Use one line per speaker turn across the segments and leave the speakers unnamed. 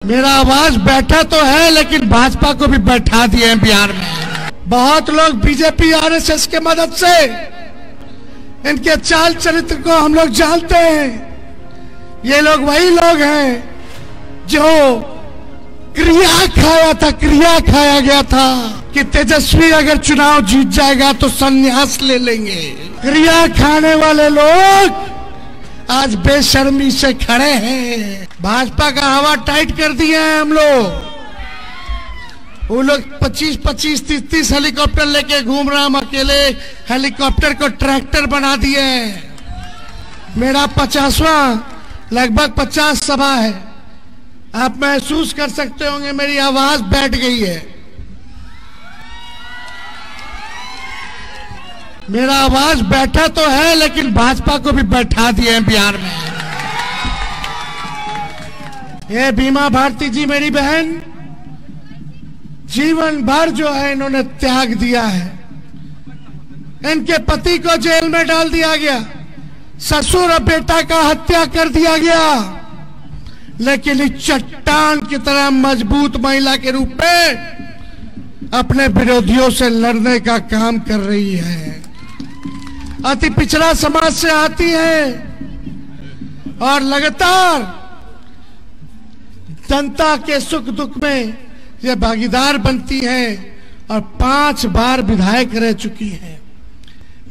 मेरा आवाज बैठा तो है, लेकिन भाजपा को भी बैठा दिए हैं बिहार में। बहुत लोग बीजेपी आरएसएस के मदद से इनके चाल चरित्र को हम लोग जानते हैं। ये लोग वही लोग हैं जो क्रिया खाया गया था कि तेजस्वी अगर चुनाव जीत जाएगा तो संन्यास ले लेंगे। क्रिया खाने वाले लोग आज बेशर्मी से खड़े हैं। भाजपा का हवा टाइट कर दिया है हम लोग। वो लोग 25-25, 30-30 हेलीकॉप्टर लेके घूम रहा, हम अकेले हेलीकॉप्टर को ट्रैक्टर बना दिए हैं। मेरा 50वां लगभग 50 सभा है। आप महसूस कर सकते होंगे मेरी आवाज बैठ गई है। मेरा आवाज बैठा तो है, लेकिन भाजपा को भी बैठा दिए हैं बिहार में। ये बीमा भारती जी मेरी बहन, जीवन भर जो है इन्होंने त्याग दिया है। इनके पति को जेल में डाल दिया गया, ससुर और बेटा का हत्या कर दिया गया, लेकिन इस चट्टान की तरह मजबूत महिला के रूप में अपने विरोधियों से लड़ने का काम कर रही है। अति पिछड़ा समाज से आती है और लगातार जनता के सुख दुख में ये भागीदार बनती है और 5 बार विधायक रह चुकी है।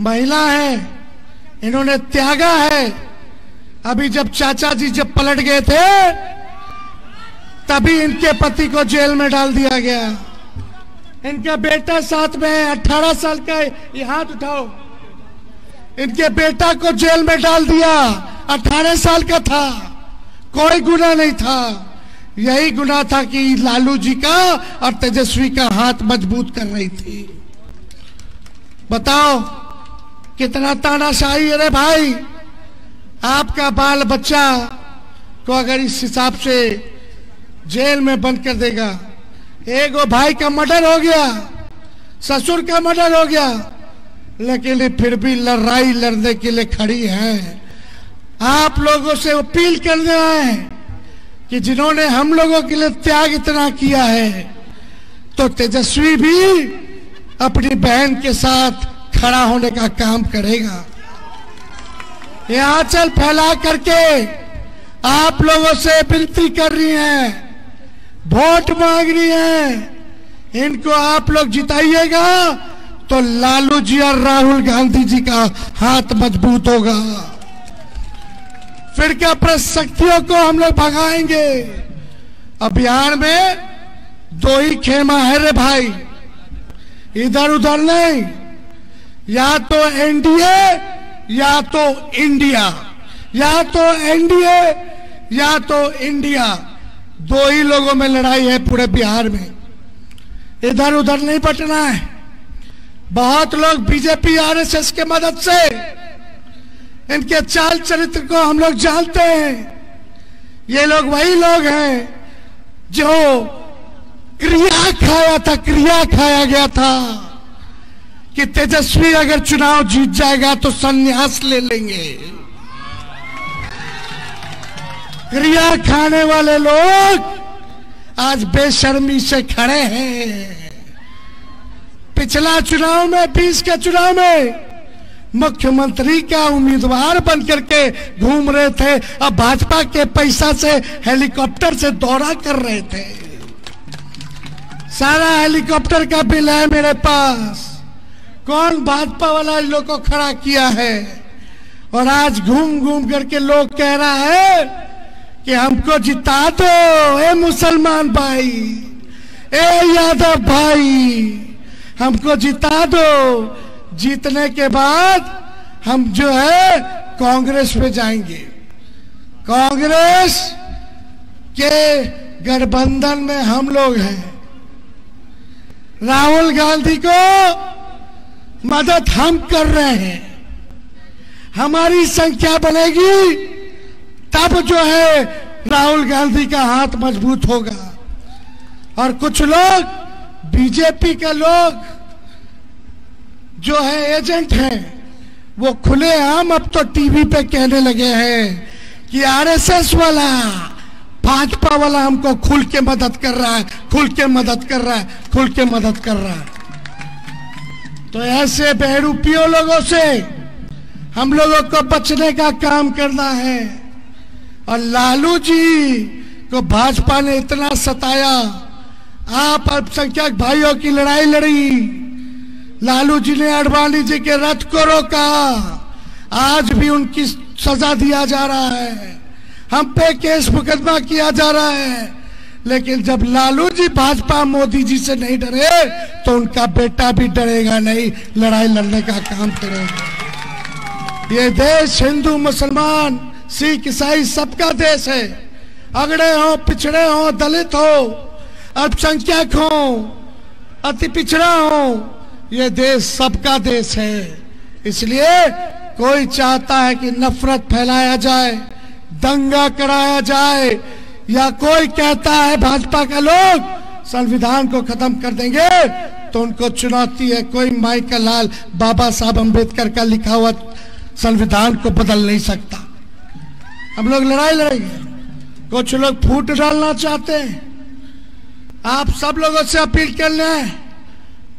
महिला है, इन्होंने त्यागा है। अभी जब चाचा जी जब पलट गए थे तभी इनके पति को जेल में डाल दिया गया। इनका बेटा साथ में है, 18 साल का है। ये हाथ उठाओ। इनके बेटा को जेल में डाल दिया, 18 साल का था, कोई गुनाह नहीं था। यही गुनाह था कि लालू जी का और तेजस्वी का हाथ मजबूत कर रही थी। बताओ कितना तानाशाही है रे भाई। आपका बाल बच्चा को अगर इस हिसाब से जेल में बंद कर देगा। एक भाई का मर्डर हो गया, ससुर का मर्डर हो गया, लेकिन ये फिर भी लड़ाई लड़ने के लिए खड़ी है। आप लोगों से अपील करने आए कि जिन्होंने हम लोगों के लिए त्याग इतना किया है, तो तेजस्वी भी अपनी बहन के साथ खड़ा होने का काम करेगा। ये आंचल फैला करके आप लोगों से विनती कर रही हैं, वोट मांग रही हैं। इनको आप लोग जिताइएगा तो लालू जी और राहुल गांधी जी का हाथ मजबूत होगा। फिर क्या शक्तियों को हम लोग भगाएंगे। अब बिहार में 2 ही खेमा है रे भाई, इधर उधर नहीं। या तो एनडीए या तो इंडिया, या तो एनडीए या तो इंडिया। 2 ही लोगों में लड़ाई है पूरे बिहार में, इधर उधर नहीं बटना है। बहुत लोग बीजेपी आरएसएस के मदद से इनके चाल चरित्र को हम लोग जानते हैं। ये लोग वही लोग हैं जो क्रिया खाया गया था कि तेजस्वी अगर चुनाव जीत जाएगा तो संन्यास ले लेंगे। क्रिया खाने वाले लोग आज बेशर्मी से खड़े हैं। पिछला चुनाव में 20 के चुनाव में मुख्यमंत्री का उम्मीदवार बनकर के घूम रहे थे, अब भाजपा के पैसा से हेलीकॉप्टर से दौरा कर रहे थे। सारा हेलीकॉप्टर का बिल है मेरे पास। कौन भाजपा वाला लोग को खड़ा किया है? और आज घूम घूम करके लोग कह रहा है कि हमको जिता दो ए मुसलमान भाई, ए यादव भाई, हमको जिता दो। जीतने के बाद हम जो है कांग्रेस में जाएंगे। कांग्रेस के गठबंधन में हम लोग हैं। राहुल गांधी को मदद हम कर रहे हैं। हमारी संख्या बनेगी तब जो है राहुल गांधी का हाथ मजबूत होगा। और कुछ लोग बीजेपी के लोग जो है एजेंट हैं, वो खुलेआम अब तो टीवी पे कहने लगे हैं कि आरएसएस वाला भाजपा वाला हमको खुल के मदद कर रहा है, खुल के मदद कर रहा है, खुल के मदद कर रहा है। तो ऐसे बहरूपियों लोगों से हम लोगों को बचने का काम करना है। और लालू जी को भाजपा ने इतना सताया, आप अल्पसंख्यक भाइयों की लड़ाई लड़ी, लालू जी ने आडवाणी जी के रथ को रोका, आज भी उनकी सजा दिया जा रहा है, हम पे केस मुकदमा किया जा रहा है। लेकिन जब लालू जी भाजपा मोदी जी से नहीं डरे तो उनका बेटा भी डरेगा नहीं, लड़ाई लड़ने का काम करेगा। ये देश हिंदू मुसलमान सिख ईसाई सबका देश है। अगड़े हो, पिछड़े हो, दलित हो, अल्पसंख्यक हो, अति पिछड़ा हो, ये देश सबका देश है। इसलिए कोई चाहता है कि नफरत फैलाया जाए, दंगा कराया जाए, या कोई कहता है भाजपा का लोग संविधान को खत्म कर देंगे, तो उनको चुनौती है, कोई माई का लाल बाबा साहब अम्बेडकर का लिखा हुआ संविधान को बदल नहीं सकता। हम लोग लड़ाई लड़ेंगे। कुछ लोग फूट डालना चाहते हैं। आप सब लोगों से अपील करना है,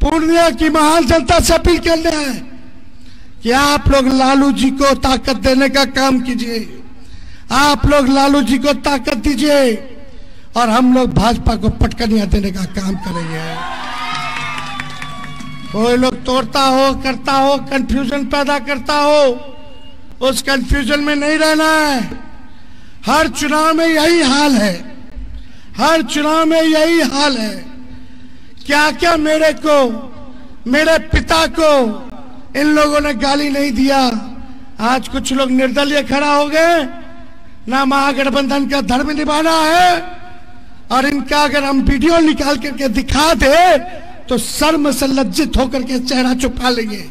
पूर्णिया की महान जनता से अपील करना है कि आप लोग लालू जी को ताकत देने का काम कीजिए, आप लोग लालू जी को ताकत दीजिए और हम लोग भाजपा को पटकनियां देने का काम करेंगे। कोई लोग तोड़ता हो, करता हो, कंफ्यूजन पैदा करता हो, उस कंफ्यूजन में नहीं रहना है। हर चुनाव में यही हाल है, हर चुनाव में यही हाल है। क्या क्या मेरे को, मेरे पिता को इन लोगों ने गाली नहीं दिया। आज कुछ लोग निर्दलीय खड़ा हो गए, ना महागठबंधन का धर्म निभाना है, और इनका अगर हम वीडियो निकाल करके दिखा दे तो शर्म से लज्जित होकर के चेहरा छुपा लेंगे।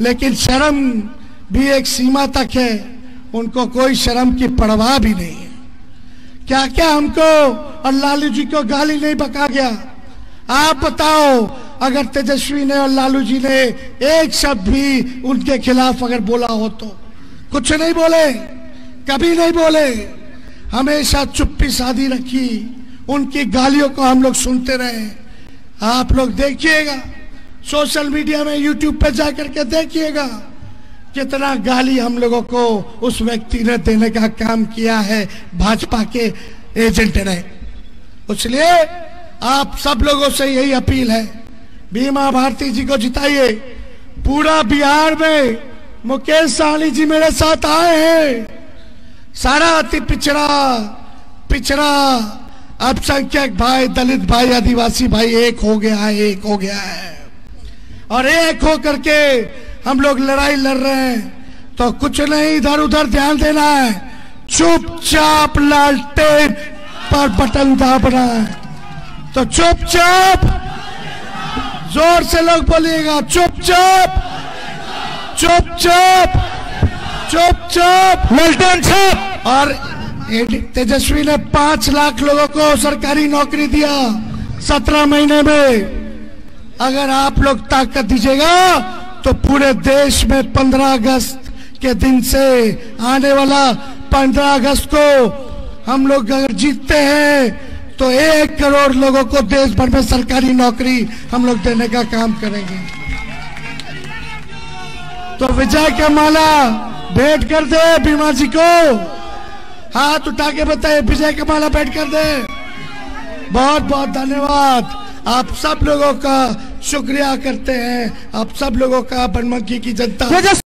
लेकिन शर्म भी एक सीमा तक है, उनको कोई शर्म की परवाह भी नहीं है। क्या क्या हमको और लालू जी को गाली नहीं बका गया। आप बताओ, अगर तेजस्वी ने और लालू जी ने एक शब्द भी उनके खिलाफ अगर बोला हो तो कुछ नहीं बोले, कभी नहीं बोले, हमेशा चुप्पी साधी रखी, उनकी गालियों को हम लोग सुनते रहे। आप लोग देखिएगा, सोशल मीडिया में, यूट्यूब पे जाकर के देखिएगा कितना गाली हम लोगों को उस व्यक्ति ने देने का काम किया है, भाजपा के एजेंट ने। इसलिए आप सब लोगों से यही अपील है, बीमा भारती जी को जिताइए। पूरा बिहार में मुकेश सहनी जी मेरे साथ आए हैं। सारा अति पिछड़ा अल्पसंख्यक भाई, दलित भाई, आदिवासी भाई एक हो गया है, एक हो गया है। और एक हो करके हम लोग लड़ाई लड़ रहे हैं। तो कुछ नहीं इधर उधर ध्यान देना है, चुपचाप लालटेन पर बटन दाबना है। तो चुपचाप, जोर से लोग बोलिएगा, चुपचाप चुपचाप चुपचाप लालटेन छाप। और तेजस्वी ने 5 लाख लोगों को सरकारी नौकरी दिया 17 महीने में। अगर आप लोग ताकत दीजिएगा तो पूरे देश में 15 अगस्त के दिन से आने वाला 15 अगस्त को हम लोग अगर जीतते हैं तो 1 करोड़ लोगों को देश भर में सरकारी नौकरी हम लोग देने का काम करेंगे। तो विजय का माला भेंट कर दे बीमा जी को, हाथ उठा के बताए विजय का माला भेंट कर दे। बहुत बहुत धन्यवाद, आप सब लोगों का शुक्रिया करते हैं, आप सब लोगों का बनमनखी की जनता।